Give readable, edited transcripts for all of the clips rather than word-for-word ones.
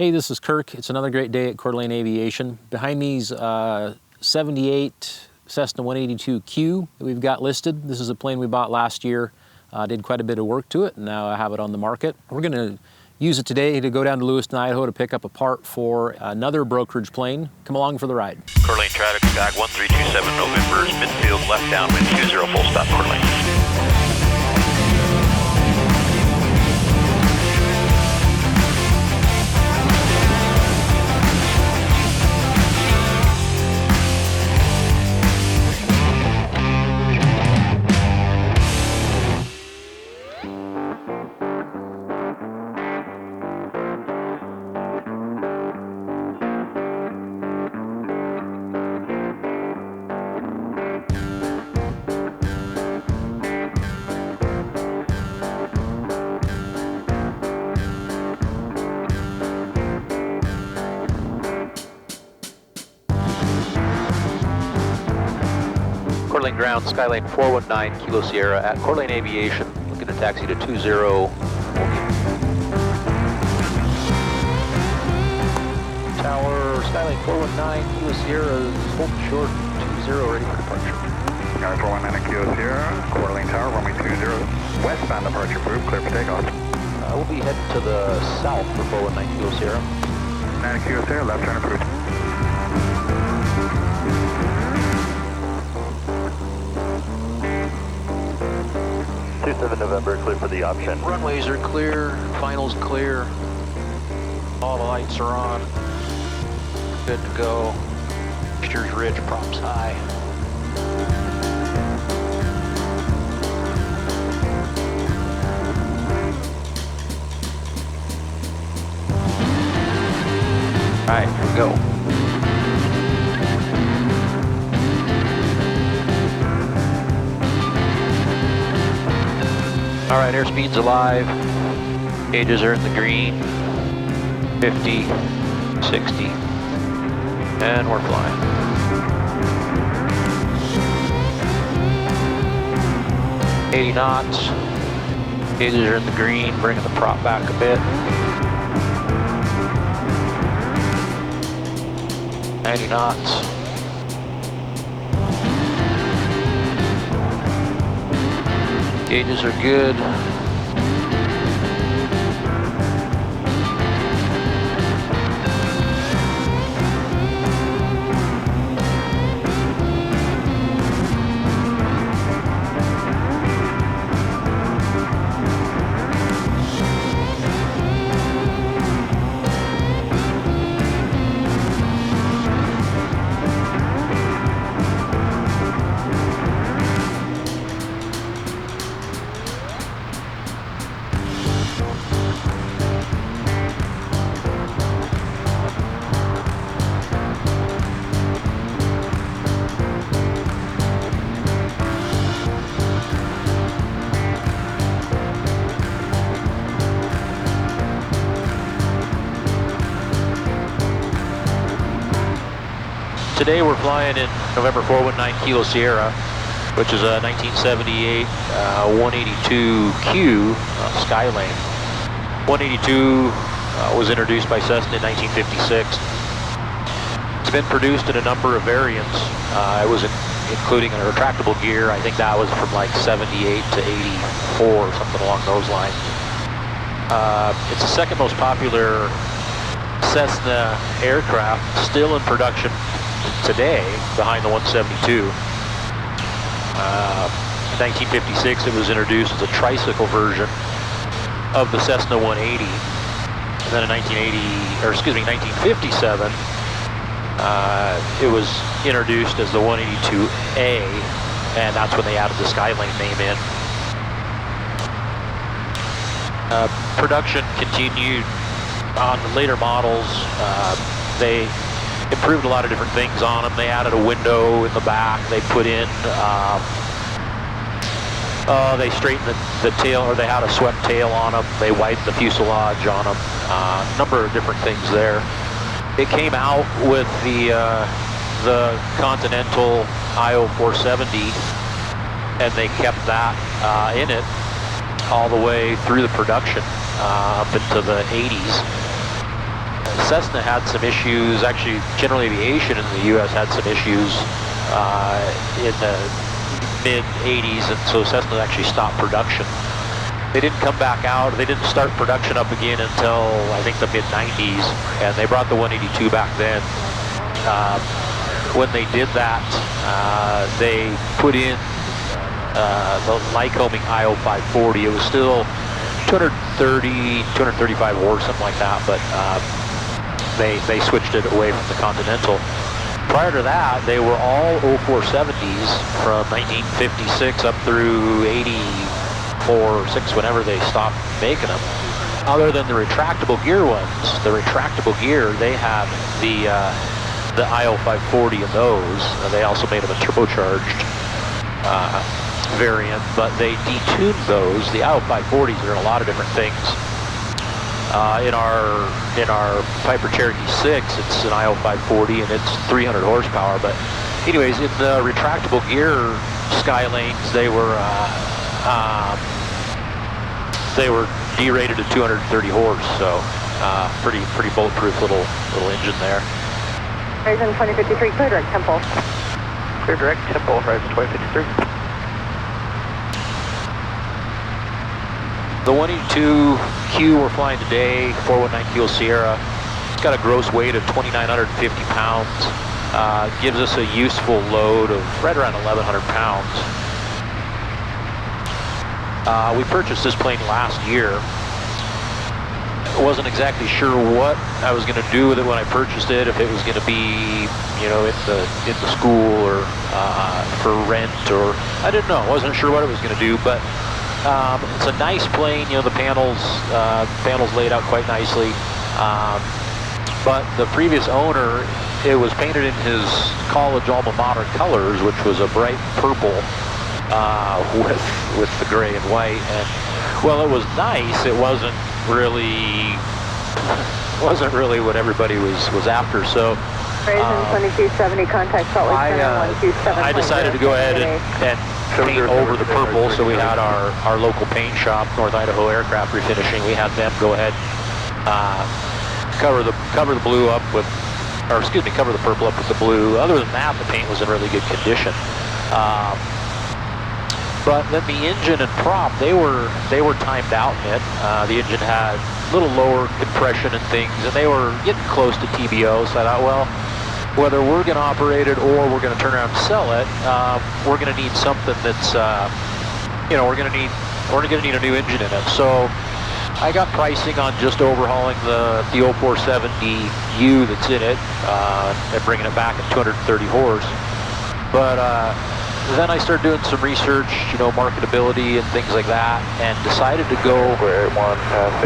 Hey, this is Kirk. It's another great day at Coeur d'Alene Aviation. Behind me's 78 Cessna 182Q that we've got listed. This is a plane we bought last year. Did quite a bit of work to it, and now I have it on the market. We're going to use it today to go down to Lewiston, Idaho to pick up a part for another brokerage plane. Come along for the ride. Coeur d'Alene traffic, back 1327 November, midfield, left downwind 20, full stop, Coeur d'Alene. Coeur d'Alene ground, Skylane 419 Kilo Sierra at Coeur d'Alene Aviation, looking to taxi to 20. Tower, Skylane 419 Kilo Sierra is holding short, 20, ready for departure. Skylane 419 Kilo Sierra, Coeur d'Alene Tower, runway 20, westbound departure approved, clear for takeoff. We'll be heading to the south for 419 Kilo Sierra. 9 Kilo Sierra, left turn approved. 27 November, clear for the option. Runways are clear, finals clear. All the lights are on. Good to go. Fixtures rich, props high. All right, here we go. All right, airspeed's alive. Gauges are in the green. 50, 60, and we're flying. $80 knots. Gauges are in the green, bringing the prop back a bit. 90 knots. Gauges are good. Today we're flying in November 419 Kilo Sierra, which is a 1978 182Q Skylane. 182 was introduced by Cessna in 1956. It's been produced in a number of variants. It was including a retractable gear. I think that was from like 78 to 84, something along those lines. It's the second most popular Cessna aircraft, still in production today, behind the 172. In 1956, it was introduced as a tricycle version of the Cessna 180. And then in 1957, it was introduced as the 182A, and that's when they added the Skylane name in. Production continued on the later models. They improved a lot of different things on them. They added a window in the back. They put in, they straightened the tail, or they had a swept tail on them. They wiped the fuselage on them. A number of different things there. It came out with the Continental IO 470, and they kept that in it all the way through the production up into the 80s. Cessna had some issues, actually General Aviation in the US had some issues in the mid-80s, and so Cessna actually stopped production. They didn't come back out, they didn't start production up again until I think the mid-90s, and they brought the 182 back then. When they did that, they put in the Lycoming IO 540. It was still 230, 235 horse, something like that, but they switched it away from the Continental. Prior to that, they were all 0470s from 1956 up through 84, 6, whenever they stopped making them. Other than the retractable gear ones, the retractable gear, they had the IO 540 in those. They also made them a turbocharged variant, but they detuned those. The IO 540s are in a lot of different things. In our Piper Cherokee 6, it's an IO 540 and it's 300 horsepower. But anyways, in the retractable gear Skylanes, they were derated to 230 horse, so pretty bulletproof little engine there. Horizon 2053, clear direct Temple. Clear direct Temple, Horizon 2053. The 182Q we're flying today, 419 Kilo Sierra, it's got a gross weight of 2,950 pounds. Gives us a useful load of right around 1,100 pounds. We purchased this plane last year. I wasn't exactly sure what I was going to do with it when I purchased it, if it was going to be, you know, in the school or for rent, or I didn't know. I wasn't sure what it was going to do, but it's a nice plane. You know, the panels laid out quite nicely. But the previous owner, it was painted in his college alma mater colors, which was a bright purple with the gray and white. And well, it was nice. It wasn't really what everybody was after. So Horizon 2270, contact Salt Lake Center 127. I decided to go ahead and paint over the purple. So we had our local paint shop, North Idaho Aircraft Refinishing. We had them go ahead, cover the blue up with, or excuse me, cover the purple up with the blue. Other than that, the paint was in really good condition. But then the engine and prop, they were timed out in it. The engine had a little lower compression and things, and they were getting close to TBO. So I thought, well, whether we're going to operate it or we're going to turn around and sell it, we're going to need something that's, you know, we're going to need a new engine in it. So I got pricing on just overhauling the 0470U that's in it and bringing it back at 230 horse. But then I started doing some research, you know, marketability and things like that, and decided to go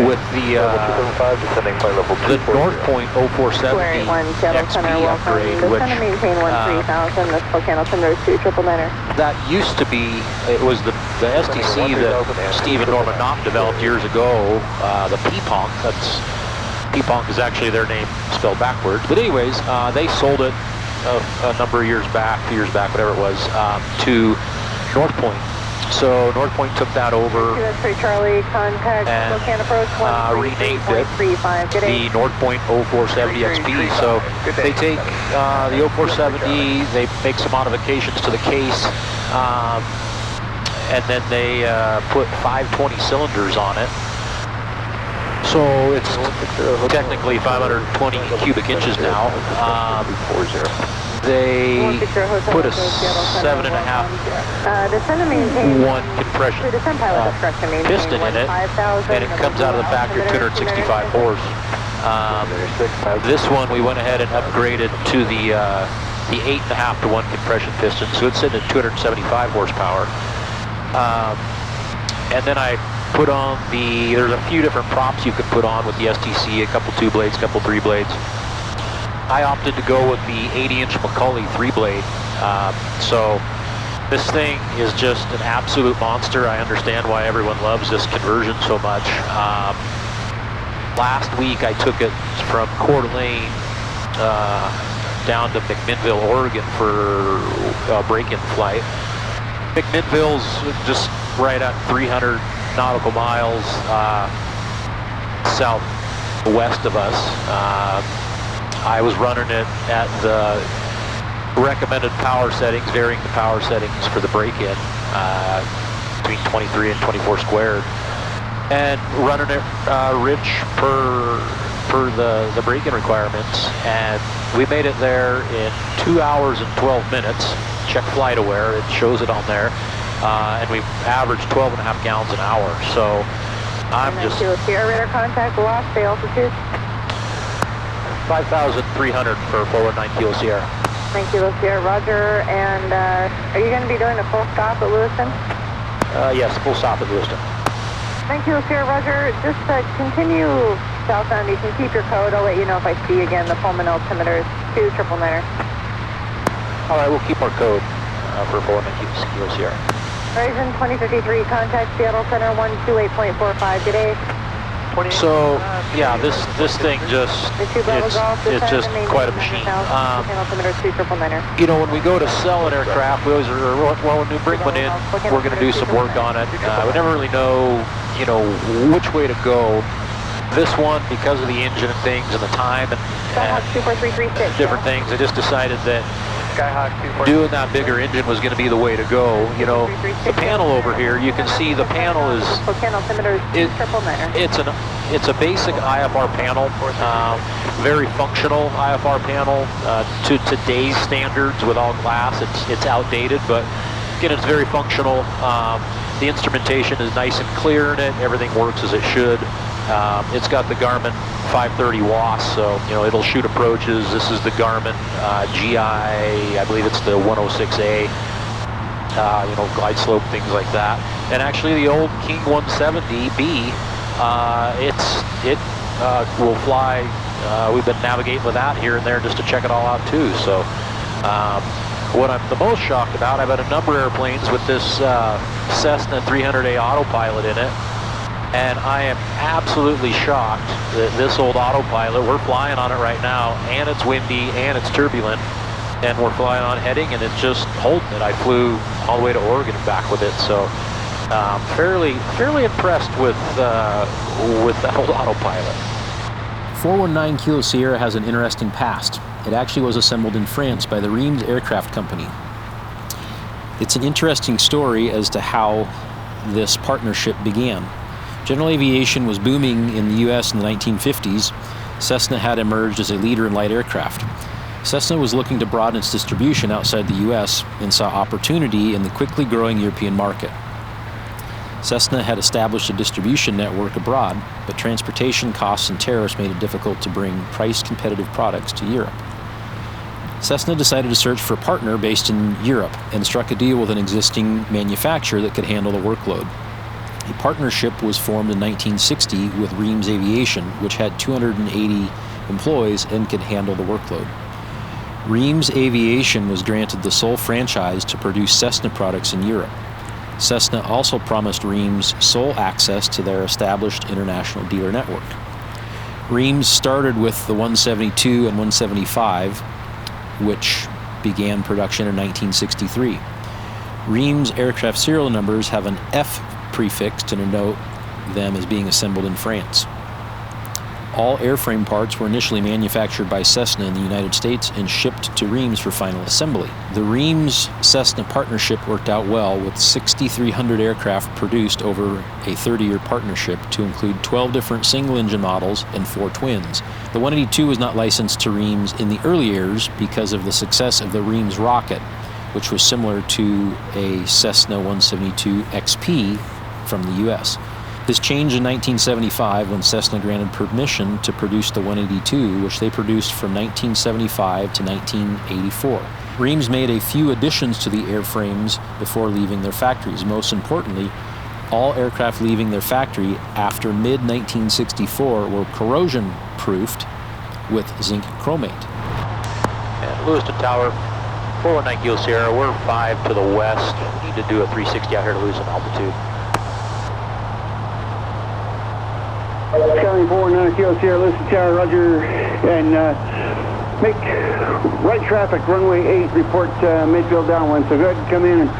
with the North Point 0470 XP upgrade, which that used to be, it was the STC that Steve and Norman Knopf developed years ago, the P-Ponk. P-Ponk is actually their name spelled backwards. But anyways, they sold it a number of years back, 2 years back, whatever it was, to North Point. So North Point took that over Charlie, contact and renamed it the North Point 0470 XP. So they take the 0470, they make some modifications to the case, and then they put 520 cylinders on it. So it's technically 520 cubic inches now. They put a 7.5 1 compression piston in it, and it comes out of the factory at 265 horse. This one we went ahead and upgraded to the 8.5 to 1 compression piston, so it's sitting at 275 horsepower. And then I put on there's a few different props you could put on with the STC, a couple 2 blades, a couple 3 blades. I opted to go with the 80-inch McCulley 3-blade. So this thing is just an absolute monster. I understand why everyone loves this conversion so much. Last week I took it from Coeur d'Alene down to McMinnville, Oregon for a break-in flight. McMinnville's just right at 300 nautical miles southwest of us. I was running it at the recommended power settings, varying the power settings for the break-in between 23 and 24 squared, and running it rich per the break-in requirements. And we made it there in 2 hours and 12 minutes. Check flight aware, it shows it on there. And we've averaged 12.5 gallons an hour. So I'm just... Sierra radar contact, velocity, altitude? 5,300 for 419 Kilo Sierra. 9 Kilo Sierra, roger. And are you going to be doing a full stop at Lewiston? Yes, full stop at Lewiston. 9 Kilo Sierra, roger. Just continue southbound. You can keep your code. I'll let you know if I see again the Pullman altimeter is 2999. All right, we'll keep our code for 419 Kilo Sierra. Horizon 2053, contact Seattle Center 128.45 today. So, yeah, this thing just, it's just quite a machine. You know, when we go to sell an aircraft, we always, well, when we bring one in, we're going to do some work on it. We never really know, you know, which way to go. This one, because of the engine and things and the time and different things, I just decided that doing that bigger engine was going to be the way to go. You know, the panel over here, you can see the panel is, it's a basic IFR panel, very functional IFR panel to today's standards with all glass. It's outdated, but again, it's very functional. The instrumentation is nice and clear in it. Everything works as it should. It's got the Garmin 530 WAS, so you know it'll shoot approaches. This is the Garmin GI, I believe it's the 106A. You know, glide slope, things like that. And actually, the old King 170B, it will fly. We've been navigating with that here and there just to check it all out too. So, what I'm the most shocked about, I've had a number of airplanes with this Cessna 300A autopilot in it. And I am absolutely shocked that this old autopilot, we're flying on it right now, and it's windy, and it's turbulent, and we're flying on heading, and it's just holding it. I flew all the way to Oregon and back with it, so fairly impressed with that old autopilot. 419 Kilo Sierra has an interesting past. It actually was assembled in France by the Reims Aircraft Company. It's an interesting story as to how this partnership began. General aviation was booming in the U.S. in the 1950s. Cessna had emerged as a leader in light aircraft. Cessna was looking to broaden its distribution outside the U.S. and saw opportunity in the quickly growing European market. Cessna had established a distribution network abroad, but transportation costs and tariffs made it difficult to bring price-competitive products to Europe. Cessna decided to search for a partner based in Europe and struck a deal with an existing manufacturer that could handle the workload. A partnership was formed in 1960 with Reims Aviation, which had 280 employees and could handle the workload. Reims Aviation was granted the sole franchise to produce Cessna products in Europe. Cessna also promised Reims sole access to their established international dealer network. Reims started with the 172 and 175, which began production in 1963. Reims aircraft serial numbers have an F prefix to denote them as being assembled in France. All airframe parts were initially manufactured by Cessna in the United States and shipped to Reims for final assembly. The Reims-Cessna partnership worked out well, with 6,300 aircraft produced over a 30-year partnership to include 12 different single-engine models and 4 twins. The 182 was not licensed to Reims in the early years because of the success of the Reims rocket, which was similar to a Cessna 172 XP from the U.S. This changed in 1975 when Cessna granted permission to produce the 182, which they produced from 1975 to 1984. Reims made a few additions to the airframes before leaving their factories. Most importantly, all aircraft leaving their factory after mid-1964 were corrosion-proofed with zinc chromate. And Lewiston Tower, 419 Kilo Sierra, we're 5 to the west. We need to do a 360 out here to lose some altitude. County 419 Kilo Sierra, Lewiston Tower, roger, and make right traffic, runway 8, report midfield downwind. So go ahead and come in and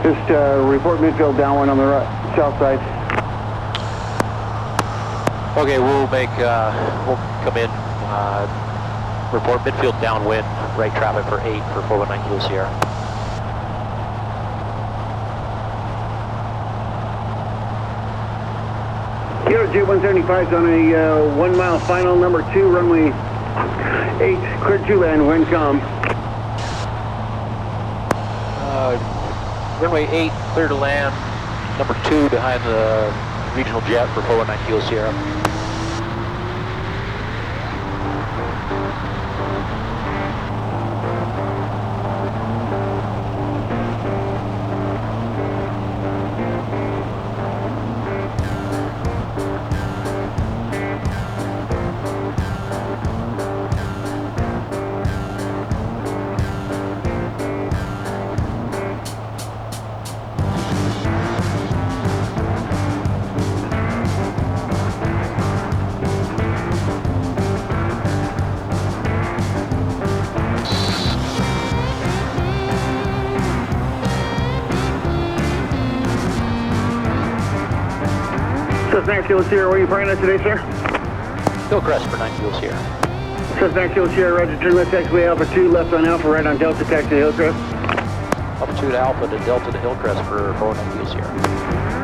just report midfield downwind on the south side. Okay, we'll come in Report midfield downwind, right traffic for 8 for 419 Kilo Sierra. Kilo J175 is on a 1 mile final, number 2, runway 8, clear to land, wind calm. Runway 8, clear to land, number 2 behind the regional jet for 419 Kilo Sierra. Cessna Kilo Sierra, where are you flying at today, sir? Hillcrest for 9 Kilo Sierra. Cessna Kilo Sierra, roger, turn left taxiway Alpha 2, left on Alpha, right on Delta, taxi to Hillcrest. Altitude Alpha to Delta to Hillcrest for 419 Kilo Sierra.